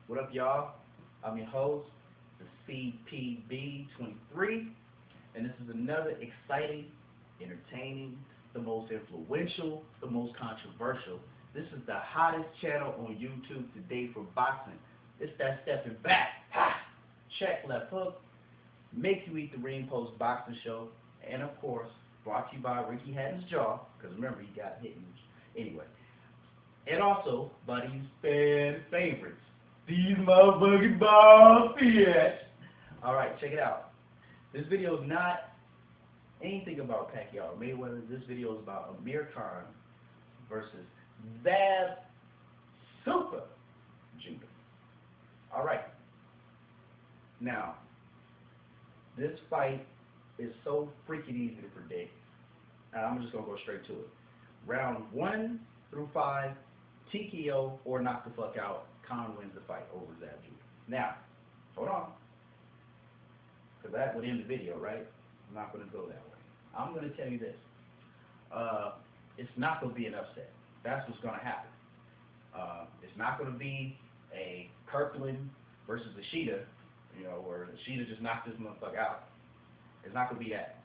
What up, y'all? I'm your host, the CPB23, and this is another exciting, entertaining, the most influential, the most controversial. This is the hottest channel on YouTube today for boxing. It's that stepping back, ha, check left hook, make you eat the ring post boxing show, and of course, brought to you by Ricky Hatton's Jaw, because remember, he got hit anyway. And also by these fan favorites, these motherfucking ball fish. Alright, check it out. This video is not anything about Pacquiao or Mayweather. This video is about Amir Khan versus Zab Super Judah. Alright. Now, this fight is so freaking easy to predict. And I'm just going to go straight to it. Round 1 through 5, TKO or knock the fuck out, Khan wins the fight over Zab Judah. Now, hold on. Because that would end the video, right? I'm not going to go that way. I'm going to tell you this. It's not going to be an upset. That's what's going to happen. It's not going to be a Kirkland versus Ishida, you know, where Ishida just knocked this motherfucker out. It's not going to be that.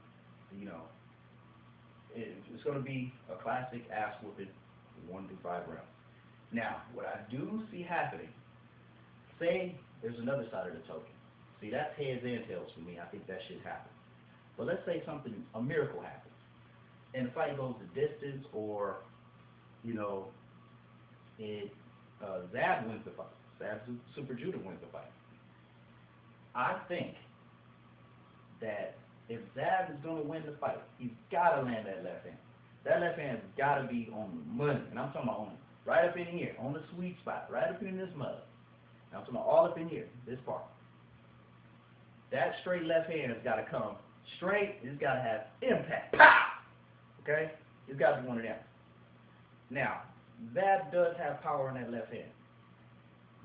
You know, it's going to be a classic ass whooping 1 through 5 rounds. Now, what I do see happening, say there's another side of the token. See, that's heads and tails for me. I think that should happen. But let's say a miracle happens, and the fight goes the distance, or, you know, Zab wins the fight. Zab Super Judah wins the fight. I think that if Zab is going to win the fight, he's got to land that left hand. That left hand's got to be on the money, and I'm talking about on right up in here, on the sweet spot, right up in this mud. And I'm talking about all up in here, this part. That straight left hand has got to come straight. It's got to have impact. Pow! Okay? It's got to be one of them. Now, Zab does have power in that left hand.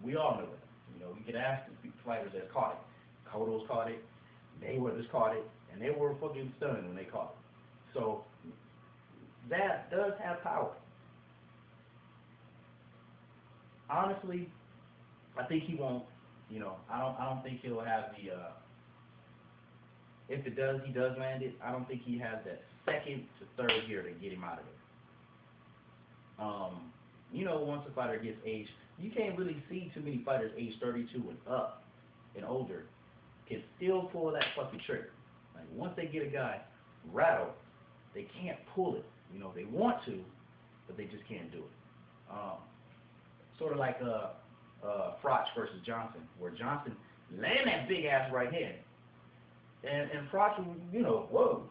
We all know it. You know, you can ask the fighters that caught it. Cotto's caught it. Mayweather's caught it. And they were fucking stunned when they caught it. So, Zab does have power. Honestly, I think he won't, you know, I don't think he'll have the, if he does land it, I don't think he has that second to third gear to get him out of there. You know, once a fighter gets aged, you can't really see too many fighters age 32 and up and older can still pull that fucking trigger. Like, once they get a guy rattled, they can't pull it. You know, they want to, but they just can't do it. Sort of like Froch versus Johnson, where Johnson landed that big ass right hand, and Froch, you know, whoa,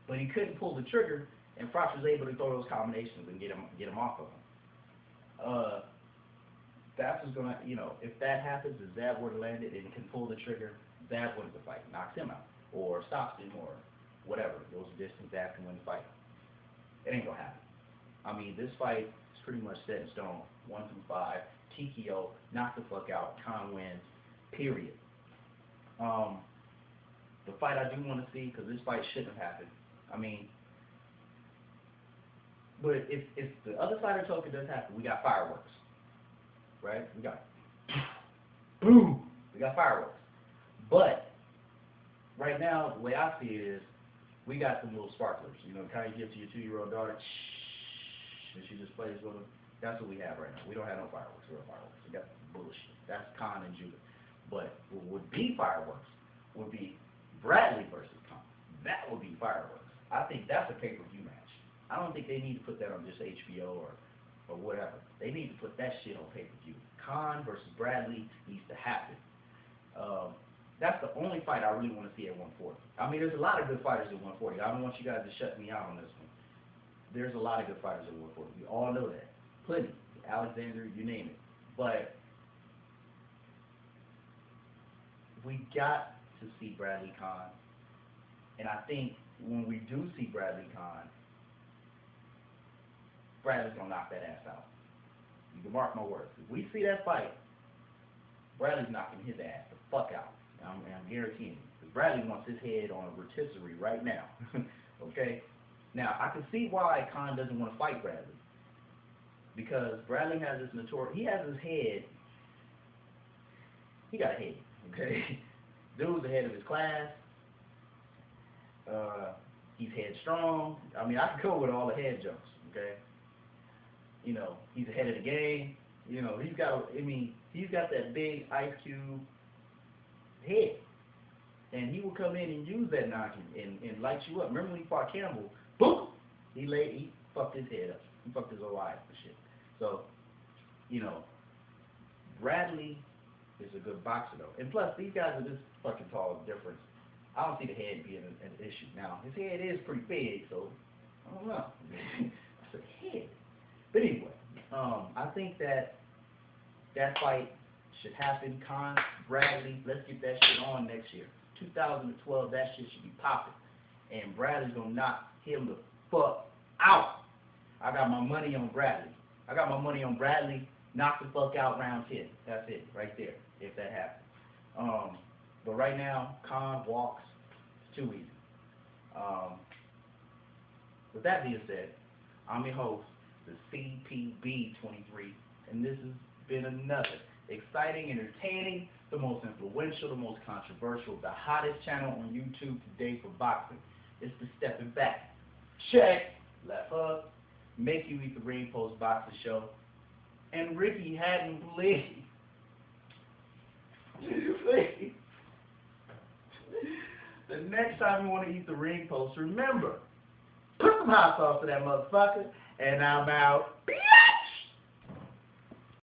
but he couldn't pull the trigger, and Froch was able to throw those combinations and get him off of him. That's what's gonna, you know, if that happens, if Zab were to land it and can pull the trigger, Zab wins the fight, knocks him out, or stops him, or whatever, goes the distance, Zab can win the fight. It ain't gonna happen. I mean, this fight is pretty much set in stone. 1 through 5, TKO, knock the fuck out, Khan wins, period. The fight I do want to see, because this fight shouldn't have happened. I mean, but if the other side of the token does happen, we got fireworks, right? We got boom, we got fireworks. But right now, the way I see it is, we got some little sparklers. You know, kind of give to your 2-year-old daughter, and she just plays with them. That's what we have right now. We don't have no fireworks, real fireworks. We got bullshit. That's Khan and Judah. But what would be fireworks would be Bradley versus Khan. That would be fireworks. I think that's a pay-per-view match. I don't think they need to put that on just HBO or whatever. They need to put that shit on pay-per-view. Khan versus Bradley needs to happen. That's the only fight I really want to see at 140. I mean, there's a lot of good fighters at 140. I don't want you guys to shut me out on this one. There's a lot of good fighters at 140. We all know that. Plenty. Alexander, you name it. But we got to see Bradley Khan. And I think when we do see Bradley Khan, Bradley's going to knock that ass out. You can mark my words. If we see that fight, Bradley's knocking his ass the fuck out. I'm guaranteeing you. Because Bradley wants his head on a rotisserie right now. Okay? Now, I can see why Khan doesn't want to fight Bradley. Because Bradley has this he has his head he got a head, okay? Dude's ahead of his class. He's headstrong. I mean, I can go with all the head jumps, okay? You know, he's ahead of the game. You know, he's got that big Ice Cube head. And he will come in and use that knocking and light you up. Remember when he fought Campbell? Boom! He fucked his head up. He fucked his whole eye up and shit. So, you know, Bradley is a good boxer though. And plus, these guys are just fucking tall. Difference. I don't see the head being an issue. Now, his head is pretty big, so I don't know. I said head. But anyway, I think that fight should happen. Khan, Bradley, let's get that shit on next year. 2012, that shit should be popping. And Bradley's gonna knock him the fuck out. I got my money on Bradley. Knock the fuck out round 10. That's it, right there, if that happens. But right now, Khan walks. It's too easy. With that being said, I'm your host, the CPB23, and this has been another exciting, entertaining, the most influential, the most controversial, the hottest channel on YouTube today for boxing. It's the Stepping Back. Check, left hook, Make You Eat the Ring Post Boxing Show, and Ricky Hatton, please. Please. The next time you want to eat the ring post, remember, put some hot sauce to that motherfucker, and I'm out.